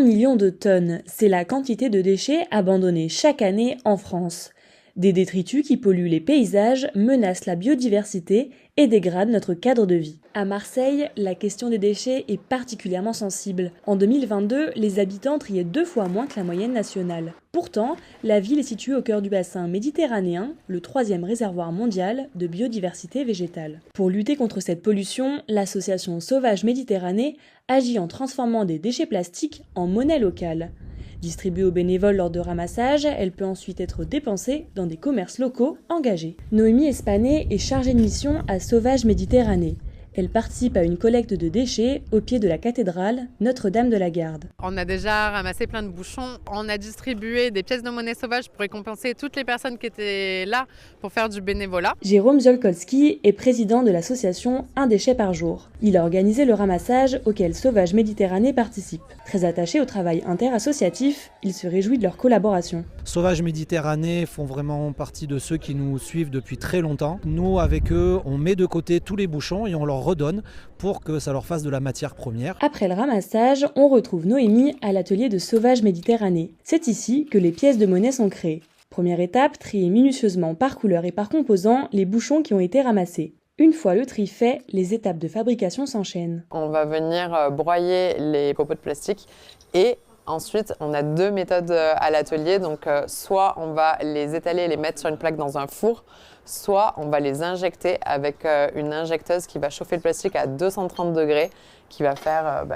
1 million de tonnes, c'est la quantité de déchets abandonnés chaque année en France. Des détritus qui polluent les paysages, menacent la biodiversité et dégradent notre cadre de vie. À Marseille, la question des déchets est particulièrement sensible. En 2022, les habitants triaient 2 fois moins que la moyenne nationale. Pourtant, la ville est située au cœur du bassin méditerranéen, le 3e réservoir mondial de biodiversité végétale. Pour lutter contre cette pollution, l'association Sauvage Méditerranée agit en transformant des déchets plastiques en monnaie locale. Distribuée aux bénévoles lors de ramassage, elle peut ensuite être dépensée dans des commerces locaux engagés. Noémie Espané est chargée de mission à Sauvage Méditerranée. Elle participe à une collecte de déchets au pied de la cathédrale Notre-Dame de la Garde. On a déjà ramassé plein de bouchons, on a distribué des pièces de monnaie sauvage pour récompenser toutes les personnes qui étaient là pour faire du bénévolat. Jérôme Ziolkowski est président de l'association Un déchet par jour. Il a organisé le ramassage auquel Sauvage Méditerranée participe. Très attaché au travail interassociatif, il se réjouit de leur collaboration. Sauvage Méditerranée font vraiment partie de ceux qui nous suivent depuis très longtemps. Nous, avec eux, on met de côté tous les bouchons et on leur redonne pour que ça leur fasse de la matière première. Après le ramassage, on retrouve Noémie à l'atelier de Sauvage Méditerranée. C'est ici que les pièces de monnaie sont créées. Première étape, trier minutieusement par couleur et par composant les bouchons qui ont été ramassés. Une fois le tri fait, les étapes de fabrication s'enchaînent. On va venir broyer les copeaux de plastique et ensuite on a 2 méthodes à l'atelier. Donc soit on va les étaler et les mettre sur une plaque dans un four, soit on va les injecter avec une injecteuse qui va chauffer le plastique à 230 degrés, qui va faire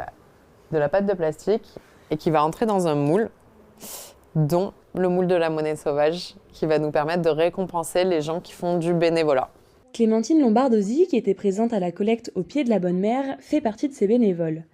de la pâte de plastique et qui va entrer dans un moule, dont le moule de la monnaie sauvage, qui va nous permettre de récompenser les gens qui font du bénévolat. Clémentine Lombardozzi, qui était présente à la collecte au pied de la Bonne Mère, fait partie de ces bénévoles.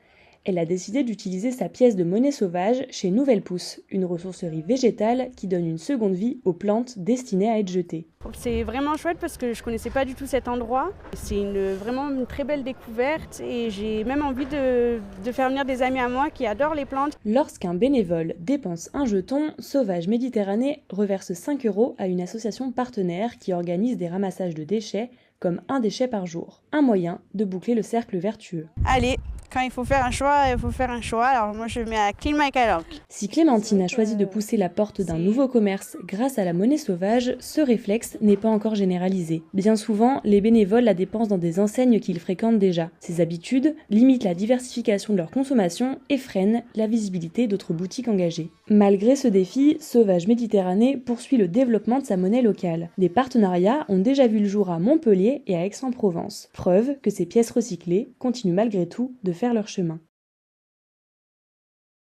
Elle a décidé d'utiliser sa pièce de monnaie sauvage chez Nouvelle Pousse, une ressourcerie végétale qui donne une seconde vie aux plantes destinées à être jetées. C'est vraiment chouette parce que je ne connaissais pas du tout cet endroit. C'est vraiment une très belle découverte et j'ai même envie de faire venir des amis à moi qui adorent les plantes. Lorsqu'un bénévole dépense un jeton, Sauvage Méditerranée reverse 5 € à une association partenaire qui organise des ramassages de déchets comme un déchet par jour. Un moyen de boucler le cercle vertueux. Allez, quand il faut faire un choix, il faut faire un choix. Alors moi je mets à Clean My Catalog. Si Clémentine a choisi de pousser la porte d'un nouveau commerce grâce à la monnaie sauvage, ce réflexe n'est pas encore généralisé. Bien souvent, les bénévoles la dépensent dans des enseignes qu'ils fréquentent déjà. Ces habitudes limitent la diversification de leur consommation et freinent la visibilité d'autres boutiques engagées. Malgré ce défi, Sauvage Méditerranée poursuit le développement de sa monnaie locale. Des partenariats ont déjà vu le jour à Montpellier et à Aix-en-Provence. Preuve que ces pièces recyclées continuent malgré tout de faire leur chemin.